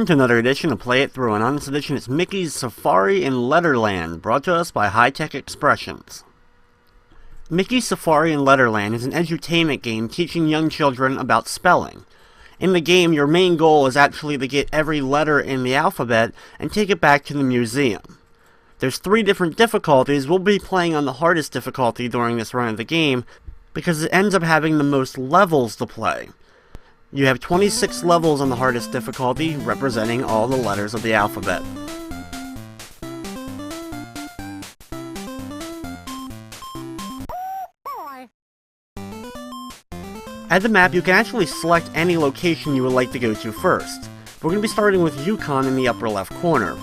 Welcome to another edition of Play It Through, and on this edition it's Mickey's Safari in Letterland, brought to us by High Tech Expressions. Mickey's Safari in Letterland is an edutainment game teaching young children about spelling. In the game, your main goal is actually to get every letter in the alphabet and take it back to the museum. There's 3 different difficulties. We'll be playing on the hardest difficulty during this run of the game, because it ends up having the most levels to play. You have 26 levels on the hardest difficulty, representing all the letters of the alphabet. At the map, you can actually select any location you would like to go to first. We're going to be starting with Yukon in the upper left corner.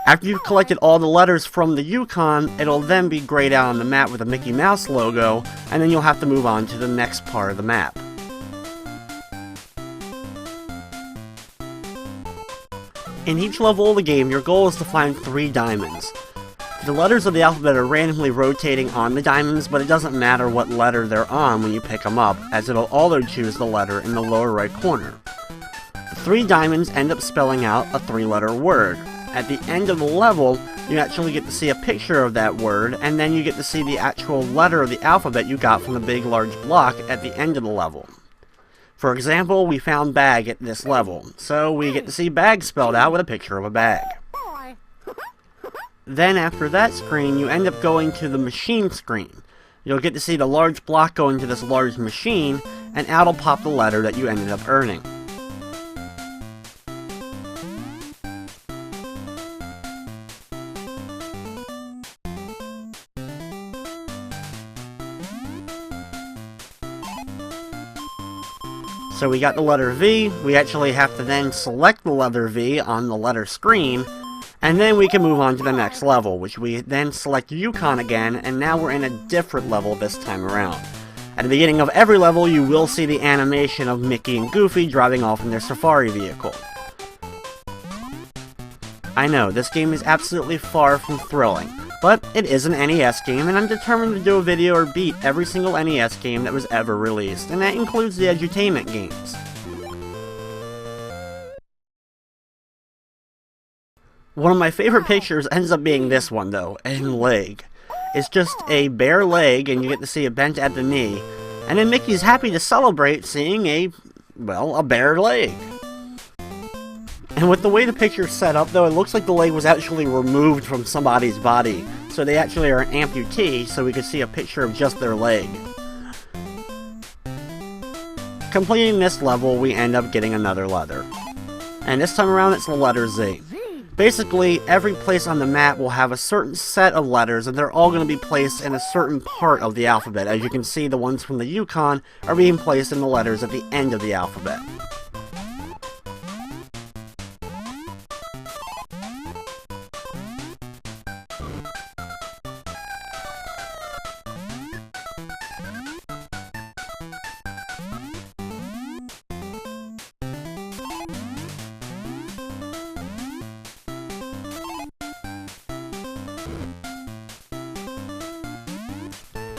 After you've collected all the letters from the Yukon, it'll then be grayed out on the map with a Mickey Mouse logo, and then you'll have to move on to the next part of the map. In each level of the game, your goal is to find 3 diamonds. The letters of the alphabet are randomly rotating on the diamonds, but it doesn't matter what letter they're on when you pick them up, as it'll auto-choose the letter in the lower right corner. The 3 diamonds end up spelling out a 3-letter word. At the end of the level, you actually get to see a picture of that word, and then you get to see the actual letter of the alphabet you got from the big large block at the end of the level. For example, we found bag at this level, so we get to see bag spelled out with a picture of a bag. Then after that screen, you end up going to the machine screen. You'll get to see the large block going to this large machine, and out will pop the letter that you ended up earning. So we got the letter V. We actually have to then select the letter V on the letter screen, and then we can move on to the next level, which we then select Yukon again, and now we're in a different level this time around. At the beginning of every level, you will see the animation of Mickey and Goofy driving off in their safari vehicle. I know, this game is absolutely far from thrilling, but it is an NES game, and I'm determined to do a video or beat every single NES game that was ever released, and that includes the Edutainment games. One of my favorite pictures ends up being this one though, a leg. It's just a bare leg, and you get to see it bent at the knee, and then Mickey's happy to celebrate seeing a bare leg. And with the way the picture's set up, though, it looks like the leg was actually removed from somebody's body. So they actually are an amputee, so we could see a picture of just their leg. Completing this level, we end up getting another letter. And this time around, it's the letter Z. Basically, every place on the map will have a certain set of letters, and they're all going to be placed in a certain part of the alphabet. As you can see, the ones from the Yukon are being placed in the letters at the end of the alphabet.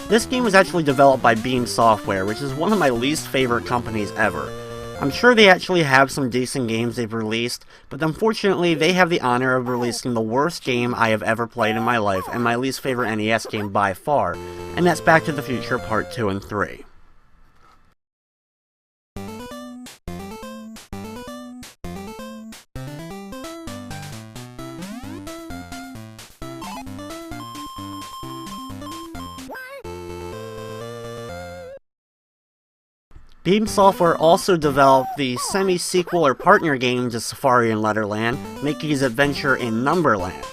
This game was actually developed by Beam Software, which is one of my least favorite companies ever. I'm sure they actually have some decent games they've released, but unfortunately they have the honor of releasing the worst game I have ever played in my life, and my least favorite NES game by far, and that's Back to the Future Part 2 and 3. Beam Software also developed the semi-sequel or partner game to Safari in Letterland, Mickey's Adventure in Numberland.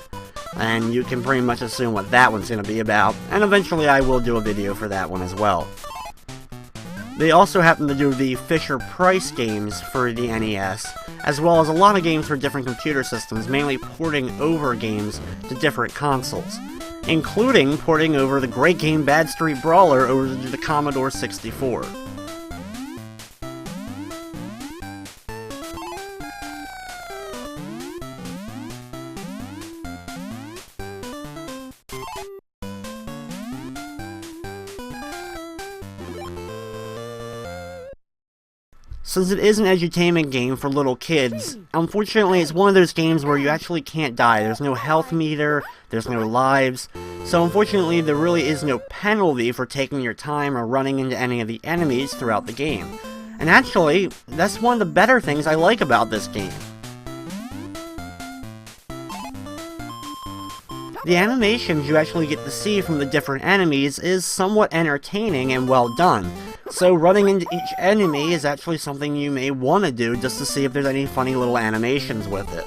And you can pretty much assume what that one's going to be about, and eventually I will do a video for that one as well. They also happen to do the Fisher-Price games for the NES, as well as a lot of games for different computer systems, mainly porting over games to different consoles, including porting over the great game Bad Street Brawler over to the Commodore 64. Since it is an edutainment game for little kids, unfortunately it's one of those games where you actually can't die. There's no health meter, there's no lives, so unfortunately there really is no penalty for taking your time or running into any of the enemies throughout the game. And actually, that's one of the better things I like about this game. The animations you actually get to see from the different enemies is somewhat entertaining and well done. So running into each enemy is actually something you may want to do just to see if there's any funny little animations with it.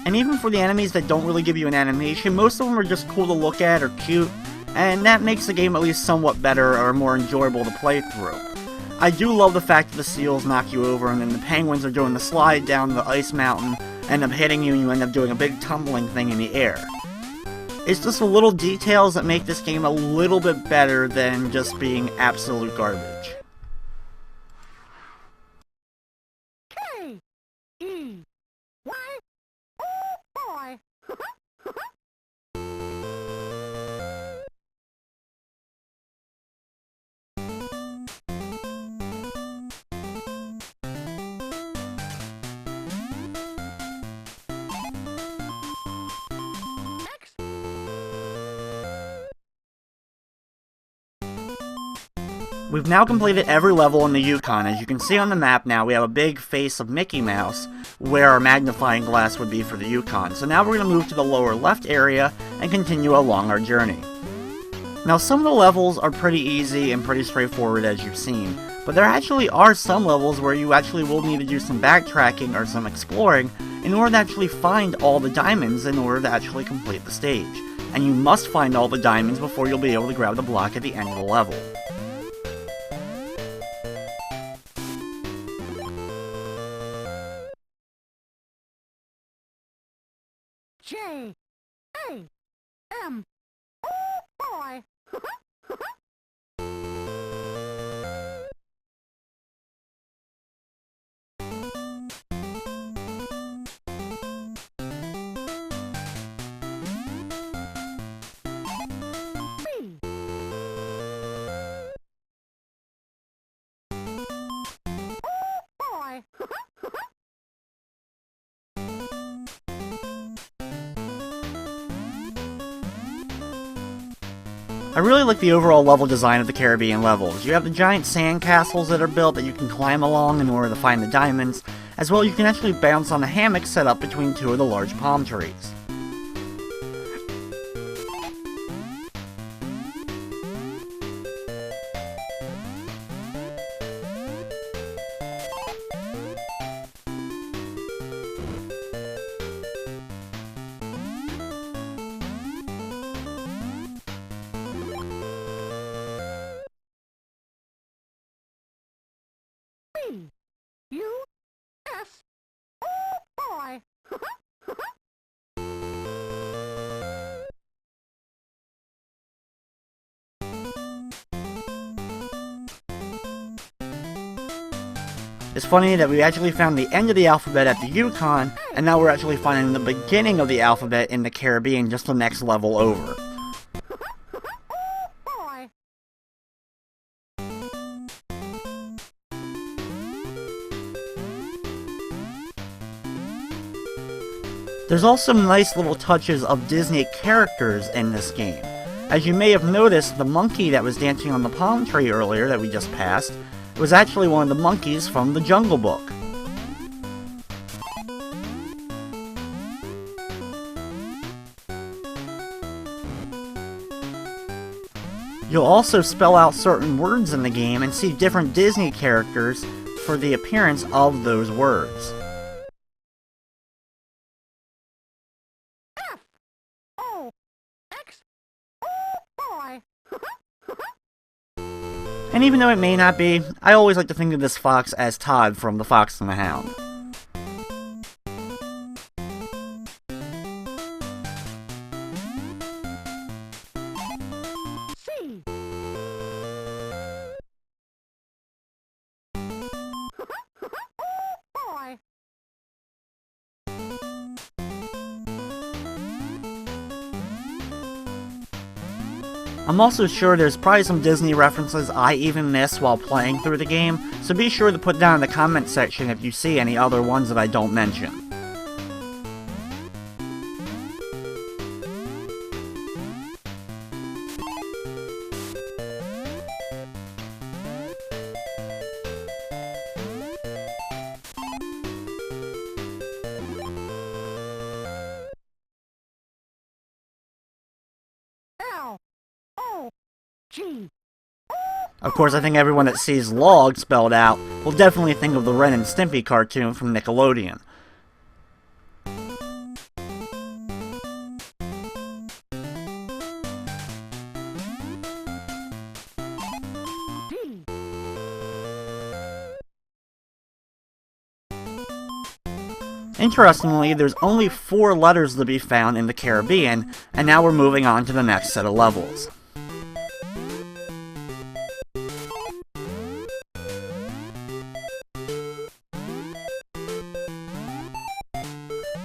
And even for the enemies that don't really give you an animation, most of them are just cool to look at or cute, and that makes the game at least somewhat better or more enjoyable to play through. I do love the fact that the seals knock you over and then the penguins are doing the slide down the ice mountain, end up hitting you and you end up doing a big tumbling thing in the air. It's just the little details that make this game a little bit better than just being absolute garbage. K-E-Y. Oh boy. We've now completed every level in the Yukon. As you can see on the map now, we have a big face of Mickey Mouse, where our magnifying glass would be for the Yukon. So now we're going to move to the lower left area and continue along our journey. Now some of the levels are pretty easy and pretty straightforward as you've seen, but there actually are some levels where you actually will need to do some backtracking or some exploring in order to actually find all the diamonds in order to actually complete the stage. And you must find all the diamonds before you'll be able to grab the block at the end of the level. J-A-M. Oh boy. B. Oh boy. I really like the overall level design of the Caribbean levels. You have the giant sand castles that are built that you can climb along in order to find the diamonds, as well you can actually bounce on a hammock set up between two of the large palm trees. U-S. Oh boy. It's funny that we actually found the end of the alphabet at the Yukon, and now we're actually finding the beginning of the alphabet in the Caribbean just the next level over. There's also nice little touches of Disney characters in this game. As you may have noticed, the monkey that was dancing on the palm tree earlier that we just passed was actually one of the monkeys from the Jungle Book. You'll also spell out certain words in the game and see different Disney characters for the appearance of those words. And even though it may not be, I always like to think of this fox as Todd from The Fox and the Hound. I'm also sure there's probably some Disney references I even miss while playing through the game, so be sure to put down in the comment section if you see any other ones that I don't mention. L-O-G. Of course, I think everyone that sees log spelled out will definitely think of the Ren and Stimpy cartoon from Nickelodeon. D. Interestingly, there's only 4 letters to be found in the Caribbean, and now we're moving on to the next set of levels.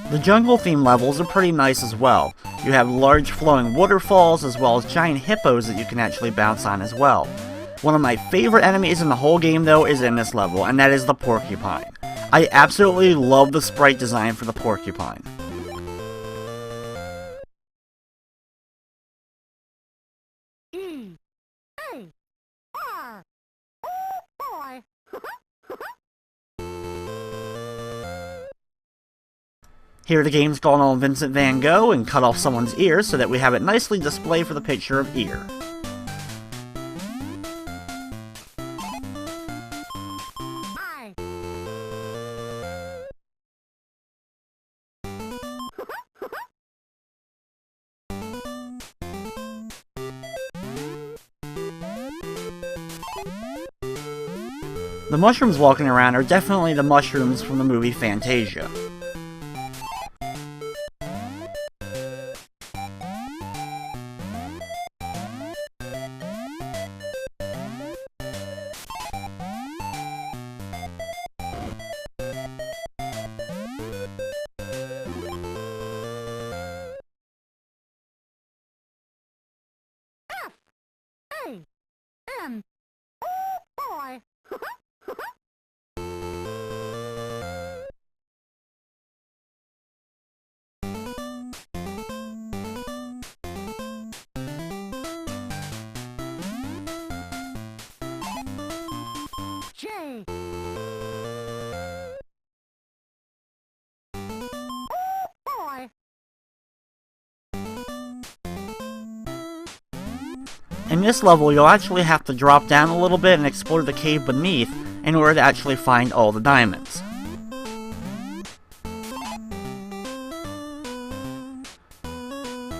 The jungle theme levels are pretty nice as well. You have large flowing waterfalls as well as giant hippos that you can actually bounce on as well. One of my favorite enemies in the whole game though is in this level, and that is the Porcupine. I absolutely love the sprite design for the Porcupine. E. A. R. Oh boy. Here the game's gone on Vincent Van Gogh and cut off someone's ear so that we have it nicely displayed for the picture of ear. I. The mushrooms walking around are definitely the mushrooms from the movie Fantasia. A. N. Oh boy. J. Oh boy. In this level, you'll actually have to drop down a little bit and explore the cave beneath in order to actually find all the diamonds.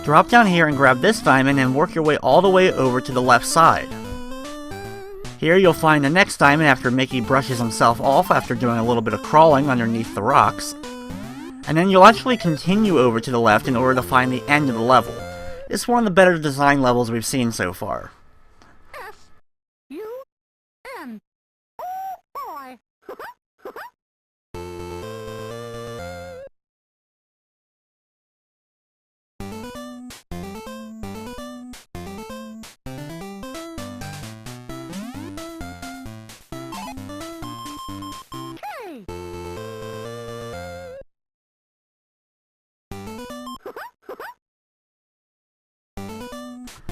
Drop down here and grab this diamond and work your way all the way over to the left side. Here you'll find the next diamond after Mickey brushes himself off after doing a little bit of crawling underneath the rocks. And then you'll actually continue over to the left in order to find the end of the level. It's one of the better design levels we've seen so far. S. U. N. Oh boy. K.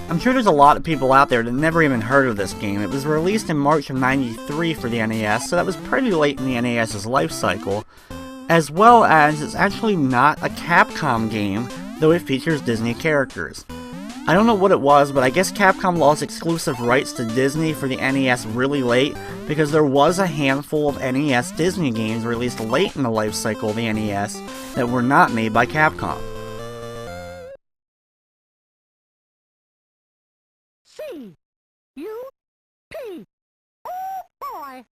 I'm sure there's a lot of people out there that never even heard of this game. It was released in March of '93 for the NES, so that was pretty late in the NES's life cycle, as well as it's actually not a Capcom game, though it features Disney characters. I don't know what it was, but I guess Capcom lost exclusive rights to Disney for the NES really late, because there was a handful of NES Disney games released late in the life cycle of the NES that were not made by Capcom. C. U. P. Oh boy.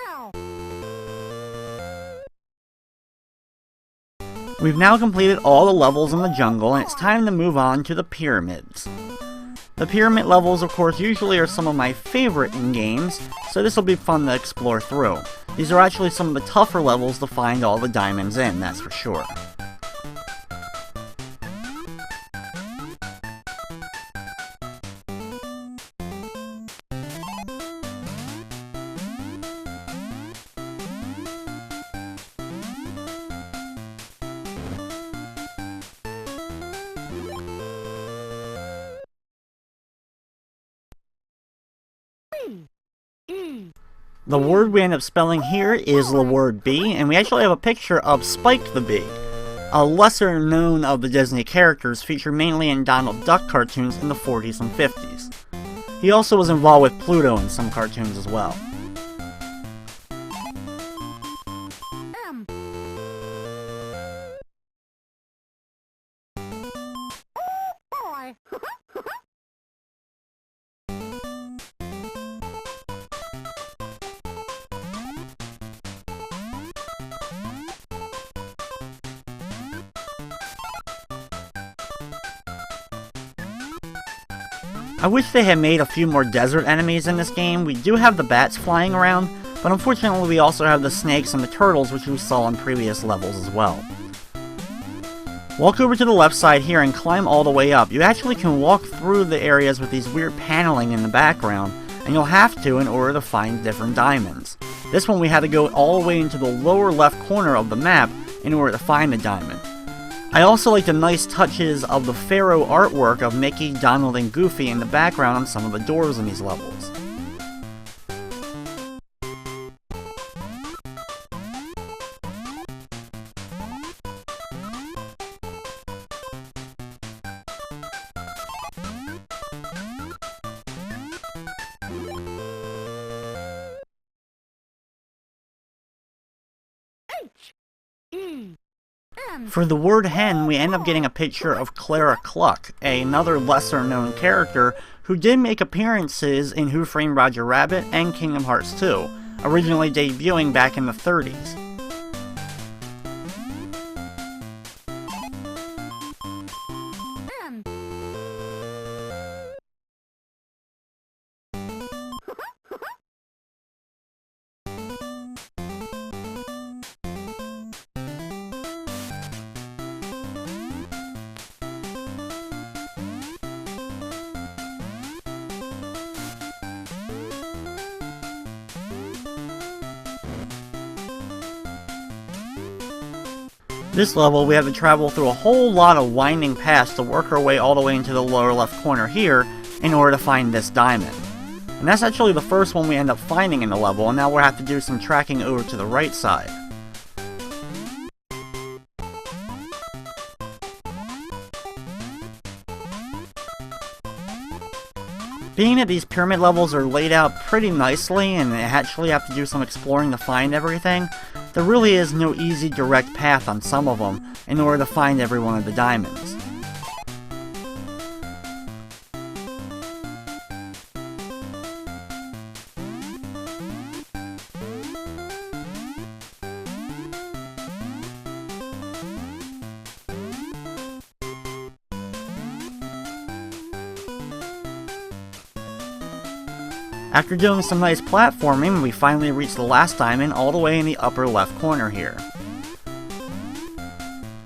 L. We've now completed all the levels in the jungle, and it's time to move on to the pyramids. The pyramid levels, of course, usually are some of my favorite in games, so this will be fun to explore through. These are actually some of the tougher levels to find all the diamonds in, that's for sure. The word we end up spelling here is the word bee, and we actually have a picture of Spike the Bee, a lesser known of the Disney characters featured mainly in Donald Duck cartoons in the 40s and 50s. He also was involved with Pluto in some cartoons as well. I wish they had made a few more desert enemies in this game. We do have the bats flying around, but unfortunately we also have the snakes and the turtles, which we saw in previous levels as well. Walk over to the left side here and climb all the way up. You actually can walk through the areas with these weird paneling in the background, and you'll have to in order to find different diamonds. This one we had to go all the way into the lower left corner of the map in order to find the diamond. I also like the nice touches of the Pharaoh artwork of Mickey, Donald, and Goofy in the background on some of the doors in these levels. For the word hen, we end up getting a picture of Clara Cluck, another lesser-known character who did make appearances in Who Framed Roger Rabbit and Kingdom Hearts 2, originally debuting back in the 30s. This level, we have to travel through a whole lot of winding paths to work our way all the way into the lower left corner here in order to find this diamond. And that's actually the first one we end up finding in the level, and now we'll have to do some tracking over to the right side. Being that these pyramid levels are laid out pretty nicely and I actually have to do some exploring to find everything, there really is no easy direct path on some of them in order to find every one of the diamonds. After doing some nice platforming, we finally reach the last diamond all the way in the upper left corner here.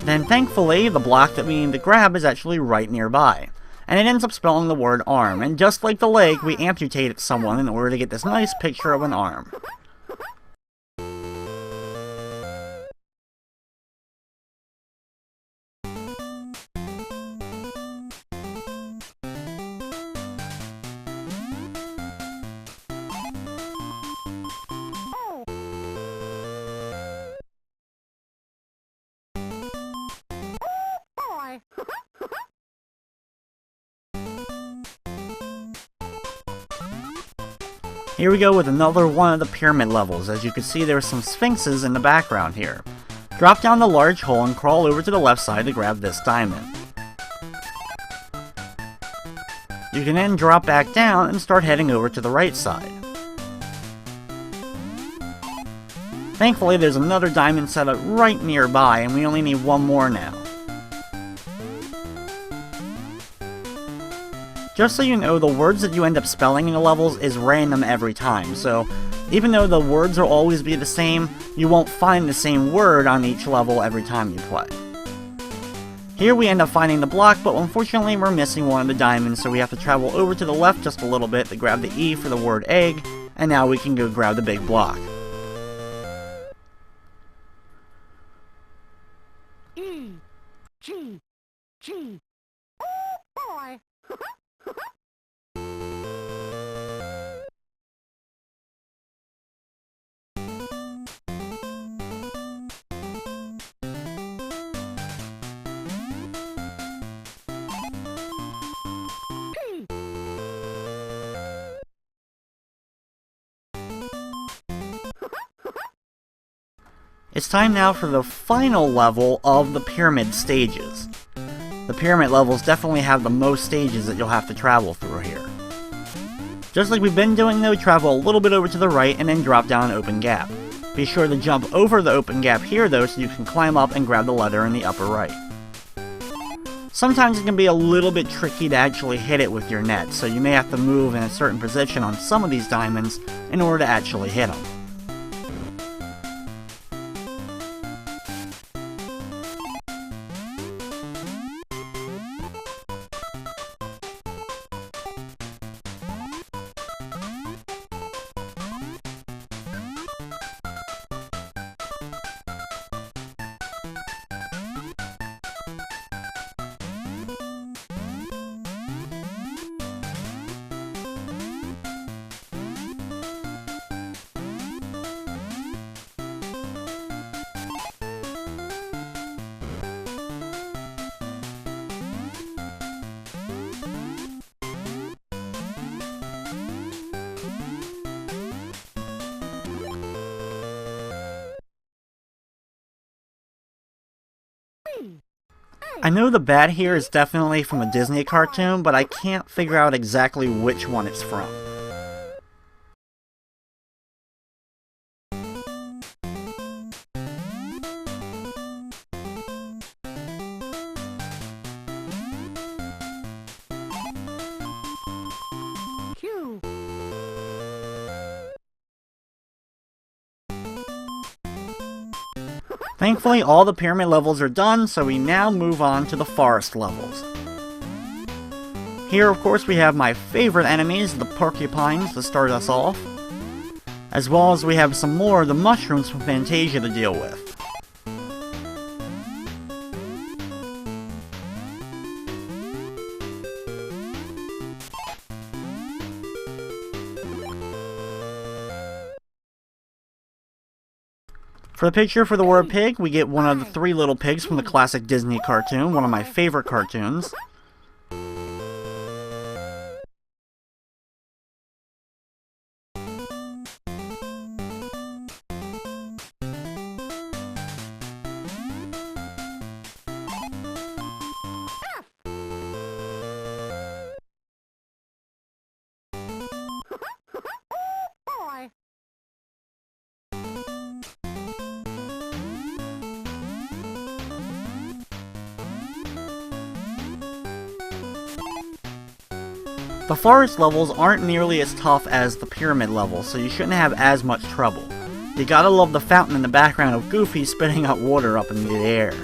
Then thankfully, the block that we need to grab is actually right nearby, and it ends up spelling the word arm, and just like the leg, we amputated someone in order to get this nice picture of an arm. Here we go with another one of the pyramid levels. As you can see, there are some sphinxes in the background here. Drop down the large hole and crawl over to the left side to grab this diamond. You can then drop back down and start heading over to the right side. Thankfully, there's another diamond set up right nearby, and we only need one more now. Just so you know, the words that you end up spelling in the levels is random every time, so even though the words will always be the same, you won't find the same word on each level every time you play. Here we end up finding the block, but unfortunately we're missing one of the diamonds, so we have to travel over to the left just a little bit to grab the E for the word egg, and now we can go grab the big block. E, G, G. Oh boy! P. It's time now for the final level of the pyramid stages. The pyramid levels definitely have the most stages that you'll have to travel through here. Just like we've been doing though, travel a little bit over to the right and then drop down an open gap. Be sure to jump over the open gap here though so you can climb up and grab the letter in the upper right. Sometimes it can be a little bit tricky to actually hit it with your net, so you may have to move in a certain position on some of these diamonds in order to actually hit them. I know the bat here is definitely from a Disney cartoon, but I can't figure out exactly which one it's from. Q. Thankfully, all the pyramid levels are done, so we now move on to the forest levels. Here, of course, we have my favorite enemies, the porcupines, to start us off. As well as we have some more of the mushrooms from Fantasia to deal with. For the picture for the word pig, we get one of the 3 little pigs from the classic Disney cartoon, one of my favorite cartoons. Boy. The forest levels aren't nearly as tough as the pyramid levels, so you shouldn't have as much trouble. You gotta love the fountain in the background of Goofy spitting out water up in the air.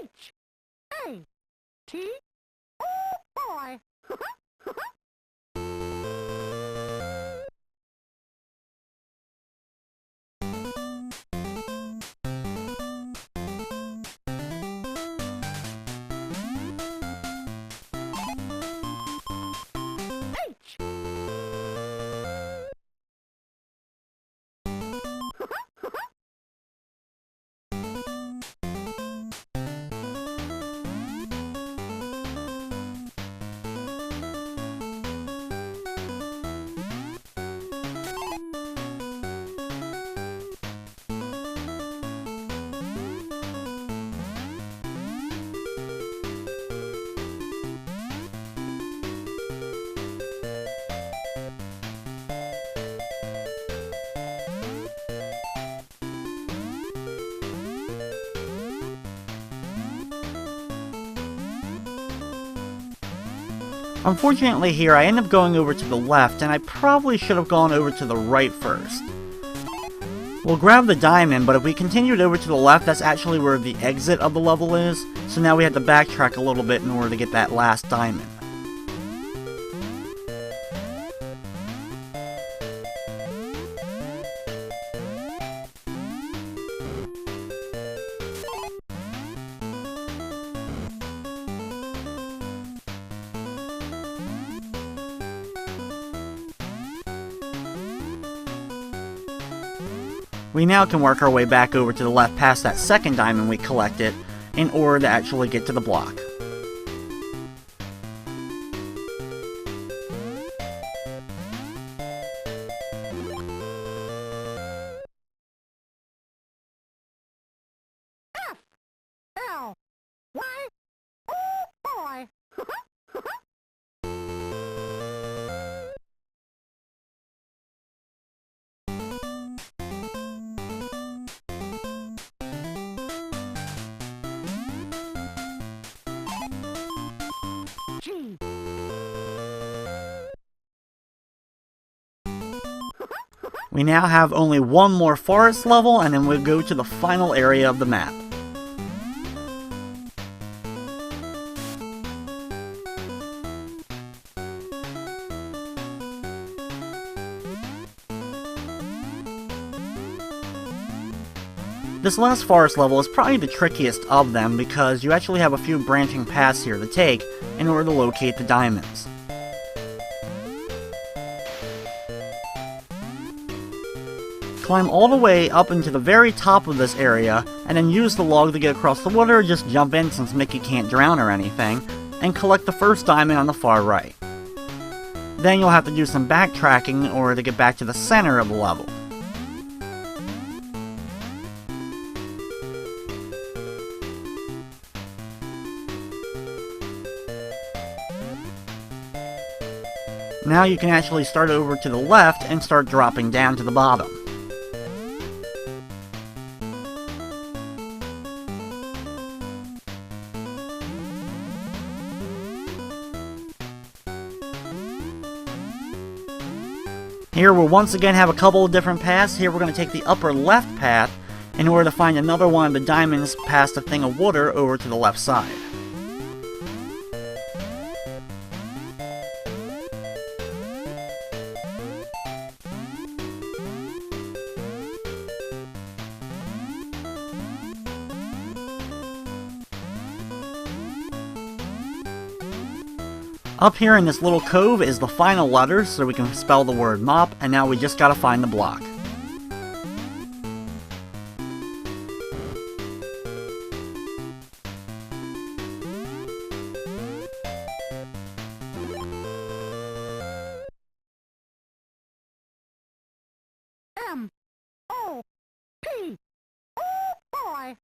H. A. T. Oh boy. H. Unfortunately here, I end up going over to the left, and I probably should have gone over to the right first. We'll grab the diamond, but if we continued over to the left, that's actually where the exit of the level is, so now we have to backtrack a little bit in order to get that last diamond. We now can work our way back over to the left past that second diamond we collected in order to actually get to the block. F L Y. Oh boy. G. We now have only one more forest level, and then we'll go to the final area of the map. This last forest level is probably the trickiest of them because you actually have a few branching paths here to take in order to locate the diamonds. Climb all the way up into the very top of this area, and then use the log to get across the water, or just jump in since Mickey can't drown or anything, and collect the first diamond on the far right. Then you'll have to do some backtracking in order to get back to the center of the level. Now you can actually start over to the left and start dropping down to the bottom. Here we'll once again have a couple of different paths. Here we're going to take the upper left path in order to find another one of the diamonds past a thing of water over to the left side. Up here in this little cove is the final letter, so we can spell the word mop, and now we just gotta find the block. M O P. Oh boy.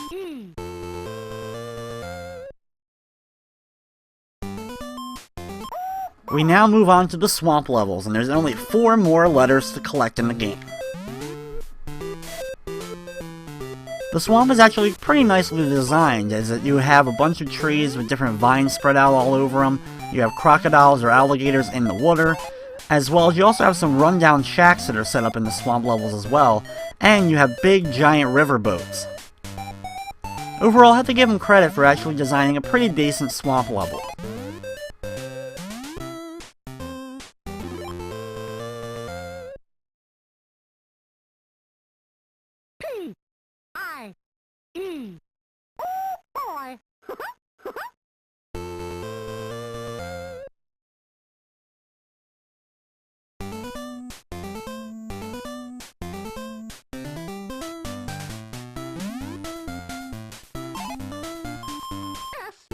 E. We now move on to the swamp levels, and there's only 4 more letters to collect in the game. The swamp is actually pretty nicely designed, as that you have a bunch of trees with different vines spread out all over them, you have crocodiles or alligators in the water, as well as you also have some rundown shacks that are set up in the swamp levels as well, and you have big giant river boats. Overall, I have to give them credit for actually designing a pretty decent swamp level. P I E. Oh boy. S.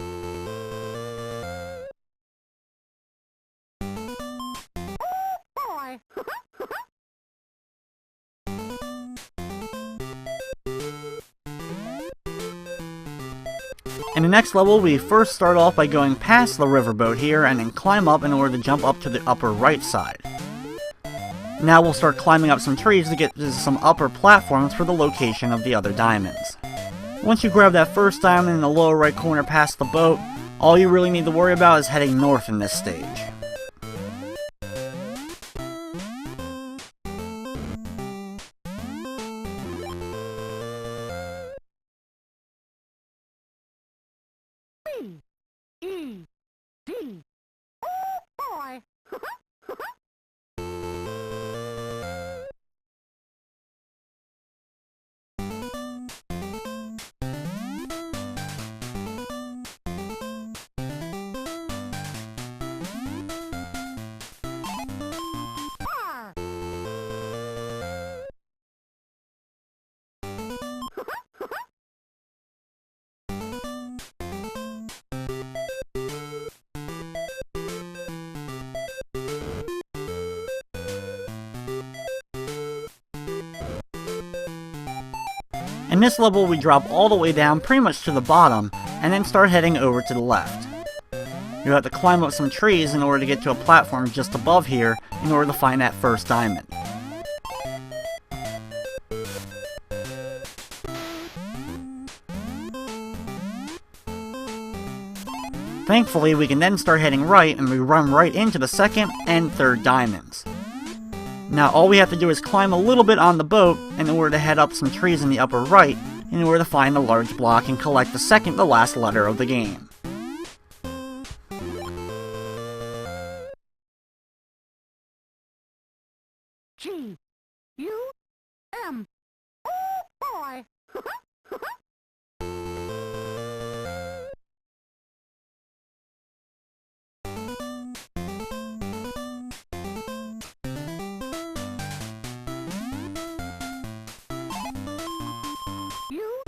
Oh boy. In the next level, we first start off by going past the riverboat here and then climb up in order to jump up to the upper right side. Now we'll start climbing up some trees to get to some upper platforms for the location of the other diamonds. Once you grab that first diamond in the lower right corner past the boat, all you really need to worry about is heading north in this stage. B, E, D. Oh boy. R. In this level, we drop all the way down pretty much to the bottom, and then start heading over to the left. You have to climb up some trees in order to get to a platform just above here in order to find that first diamond. Thankfully, we can then start heading right, and we run right into the second and third diamonds. Now all we have to do is climb a little bit on the boat in order to head up some trees in the upper right in order to find the large block and collect the second to last letter of the game. G, U, M. Oh boy. U.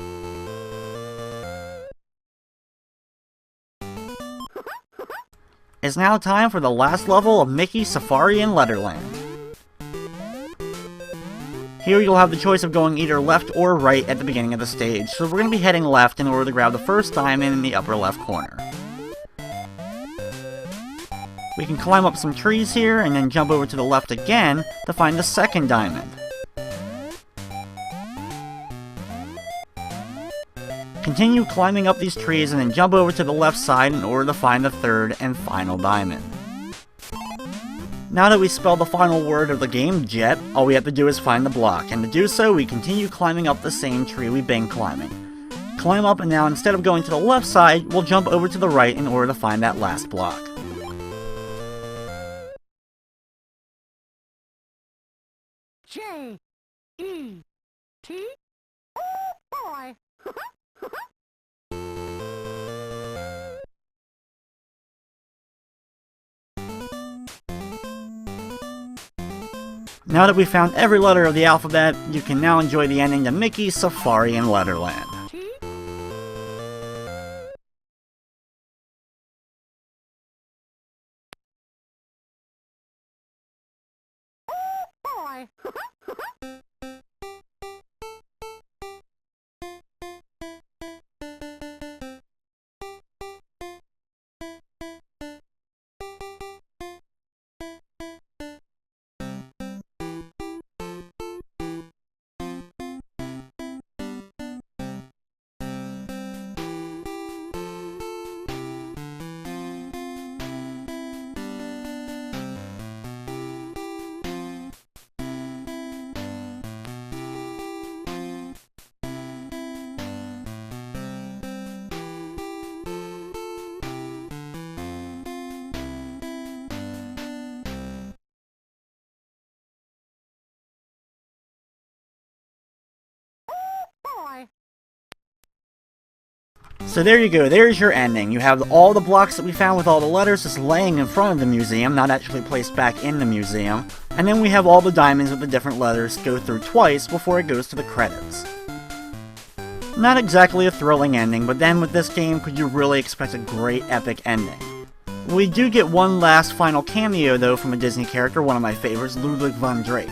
It's now time for the last level of Mickey's Safari in Letterland. Here you'll have the choice of going either left or right at the beginning of the stage, so we're going to be heading left in order to grab the first diamond in the upper left corner. We can climb up some trees here and then jump over to the left again to find the second diamond. Continue climbing up these trees and then jump over to the left side in order to find the third and final diamond. Now that we spelled the final word of the game, Jet, all we have to do is find the block, and to do so we continue climbing up the same tree we've been climbing. Climb up, and now instead of going to the left side, we'll jump over to the right in order to find that last block. J, E, T. Oh boy. Now that we've found every letter of the alphabet, you can now enjoy the ending to Mickey's Safari in Letterland. T. Oh boy. Boy. So there you go, there's your ending. You have all the blocks that we found with all the letters just laying in front of the museum, not actually placed back in the museum. And then we have all the diamonds with the different letters go through twice before it goes to the credits. Not exactly a thrilling ending, but then with this game, could you really expect a great epic ending? We do get one last final cameo though from a Disney character, one of my favorites, Ludwig von Drake.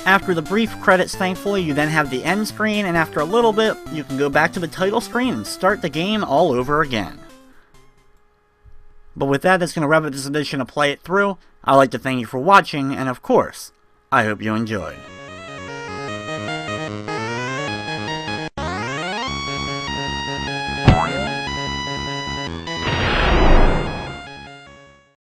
After the brief credits, thankfully, you then have the end screen, and after a little bit, you can go back to the title screen and start the game all over again. But with that, that's going to wrap up this edition of Play It Through. I'd like to thank you for watching, and of course, I hope you enjoyed.